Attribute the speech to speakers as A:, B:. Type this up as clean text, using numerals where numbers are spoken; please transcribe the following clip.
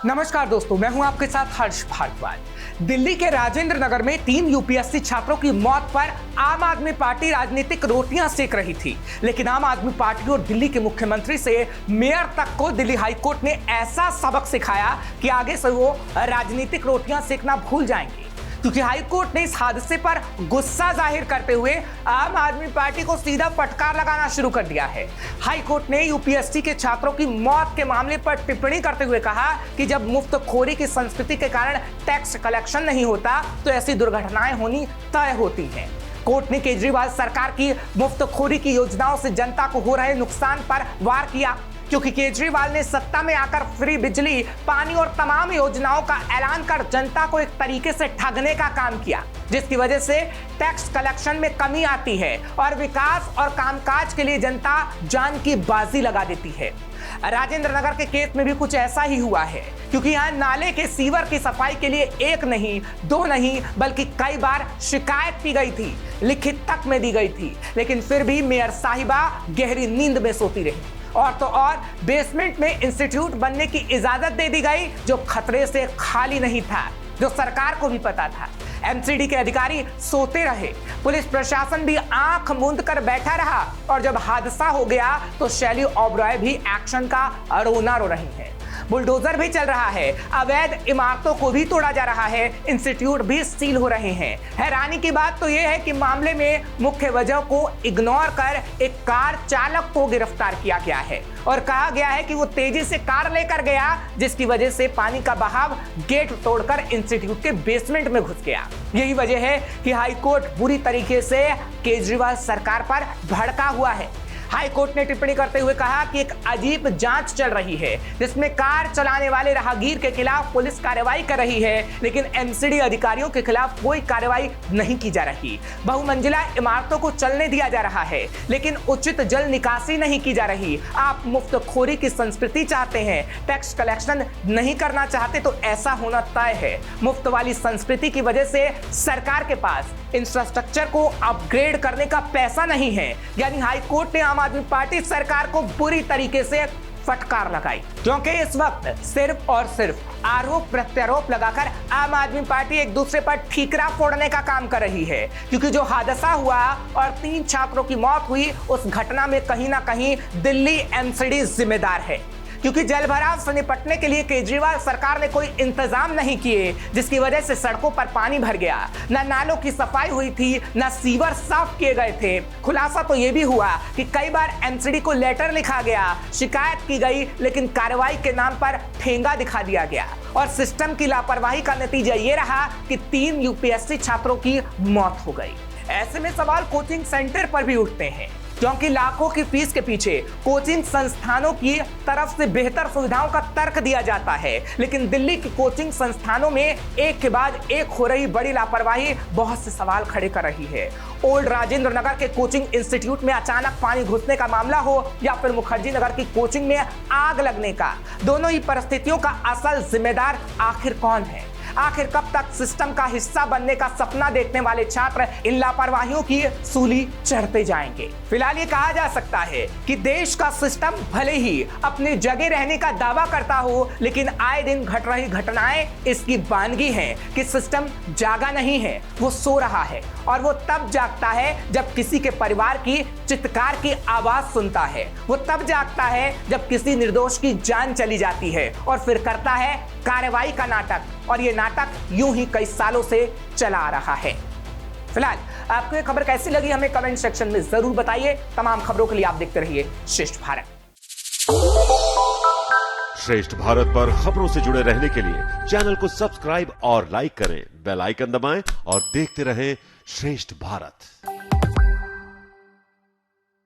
A: नमस्कार दोस्तों, मैं हूं आपके साथ हर्ष भारद्वाज। दिल्ली के राजेंद्र नगर में 3 यूपीएससी छात्रों की मौत पर आम आदमी पार्टी राजनीतिक रोटियां सेक रही थी, लेकिन आम आदमी पार्टी और दिल्ली के मुख्यमंत्री से मेयर तक को दिल्ली हाईकोर्ट ने ऐसा सबक सिखाया कि आगे से वो राजनीतिक रोटियां सेकना भूल जाएंगे, क्योंकि हाईकोर्ट ने इस हादसे पर गुस्सा जाहिर करते हुए आम आदमी पार्टी को सीधा फटकार लगाना शुरू कर दिया है। हाईकोर्ट ने यूपीएससी के छात्रों की मौत के मामले पर टिप्पणी करते हुए कहा कि जब मुफ्तखोरी की संस्कृति के कारण टैक्स कलेक्शन नहीं होता तो ऐसी दुर्घटनाएं होनी तय होती हैं। कोर्ट ने केजरीवाल सरकार की मुफ्तखोरी की योजनाओं से जनता को हो रहे नुकसान पर वार किया, क्योंकि केजरीवाल ने सत्ता में आकर फ्री बिजली, पानी और तमाम योजनाओं का ऐलान कर जनता को एक तरीके से ठगने का काम किया, जिसकी वजह से टैक्स कलेक्शन में कमी आती है और विकास और कामकाज के लिए जनता जान की बाजी लगा देती है। राजेंद्र नगर के केस में भी कुछ ऐसा ही हुआ है, क्योंकि यहाँ नाले के सीवर की सफाई के लिए 1 नहीं 2 नहीं बल्कि कई बार शिकायत की गई थी, लिखित तक में दी गई थी, लेकिन फिर भी मेयर साहिबा गहरी नींद में सोती रही। और तो और बेसमेंट में इंस्टीट्यूट बनने की इजाजत दे दी गई, जो खतरे से खाली नहीं था, जो सरकार को भी पता था। एमसीडी के अधिकारी सोते रहे, पुलिस प्रशासन भी आंख मूंद कर बैठा रहा, और जब हादसा हो गया तो शैली ओबरॉय भी एक्शन का रोना रो रही है। बुलडोजर भी चल रहा है, अवैध इमारतों को भी तोड़ा जा रहा है, इंस्टीट्यूट भी सील हो रहे हैं। हैरानी की बात तो यह है कि मामले में मुख्य वजह को इग्नोर कर एक कार चालक को गिरफ्तार किया गया है और कहा गया है कि वो तेजी से कार लेकर गया, जिसकी वजह से पानी का बहाव गेट तोड़कर इंस्टीट्यूट के बेसमेंट में घुस गया। यही वजह है कि हाईकोर्ट बुरी तरीके से केजरीवाल सरकार पर भड़का हुआ है। हाईकोर्ट ने टिप्पणी करते हुए कहा कि एक अजीब जांच चल रही है, जिसमें कार चलाने वाले राहगीर के खिलाफ पुलिस कार्रवाई कर रही है, लेकिन एमसीडी अधिकारियों के खिलाफ कोई कार्रवाई नहीं की जा रही। बहुमंजिला इमारतों को चलने दिया जा रहा है, लेकिन उचित जल निकासी नहीं की जा रही। आप मुफ्तखोरी की संस्कृति चाहते हैं, टैक्स कलेक्शन नहीं करना चाहते, तो ऐसा होना तय है। मुफ्त वाली संस्कृति की वजह से सरकार के पास इंफ्रास्ट्रक्चर को अपग्रेड करने का पैसा नहीं है। यानी हाईकोर्ट ने आम आदमी पार्टी सरकार को बुरी तरीके से फटकार लगाई, क्योंकि इस वक्त सिर्फ और सिर्फ आरोप प्रत्यारोप लगाकर आम आदमी पार्टी एक दूसरे पर ठीकरा फोड़ने का काम कर रही है। क्योंकि जो हादसा हुआ और 3 छात्रों की मौत हुई, उस घटना में कहीं ना कहीं दिल्ली एमसीडी जिम्मेदार है, क्योंकि जलभराव से निपटने के लिए केजरीवाल सरकार ने कोई इंतजाम नहीं किए, जिसकी वजह से सड़कों पर पानी भर गया, न नालों की सफाई हुई थी, न सीवर साफ किए गए थे। खुलासा तो यह भी हुआ कि कई बार एमसीडी को लेटर लिखा गया, शिकायत की गई, लेकिन कार्रवाई के नाम पर ठेंगा दिखा दिया गया, और सिस्टम की लापरवाही का नतीजा ये रहा कि 3 यूपीएससी छात्रों की मौत हो गई। ऐसे में सवाल कोचिंग सेंटर पर भी उठते हैं, क्योंकि लाखों की फीस के पीछे कोचिंग संस्थानों की तरफ से बेहतर सुविधाओं का तर्क दिया जाता है, लेकिन दिल्ली की कोचिंग संस्थानों में एक के बाद एक हो रही बड़ी लापरवाही बहुत से सवाल खड़े कर रही है। ओल्ड राजेंद्र नगर के कोचिंग इंस्टीट्यूट में अचानक पानी घुसने का मामला हो, या फिर मुखर्जी नगर की कोचिंग में आग लगने का, दोनों ही परिस्थितियों का असल जिम्मेदार आखिर कौन है? आखिर कब तक सिस्टम का हिस्सा बनने का सपना देखने वाले छात्र इन लापरवाहियों की सूली चढ़ते जाएंगे? फिलहाल ये कहा जा सकता है कि देश का सिस्टम भले ही अपनी जगह रहने का दावा करता हो, लेकिन आए दिन घट रही घटनाएं इसकी बानगी हैं कि सिस्टम जागा नहीं है, वो सो रहा है, और वो तब जागता है जब किसी के परिवार की चित्कार की आवाज सुनता है। वो तब जागता है जब किसी निर्दोष की जान चली जाती है, और फिर करता है कार्रवाई का नाटक, और ये नाटक यूं ही कई सालों से चला आ रहा है। फिलहाल आपको ये खबर कैसी लगी हमें कमेंट सेक्शन में जरूर बताइए। तमाम खबरों के लिए आप देखते रहिए श्रेष्ठ भारत।
B: श्रेष्ठ भारत पर खबरों से जुड़े रहने के लिए चैनल को सब्सक्राइब और लाइक करें, बेल आइकन दबाएं और देखते रहें श्रेष्ठ भारत।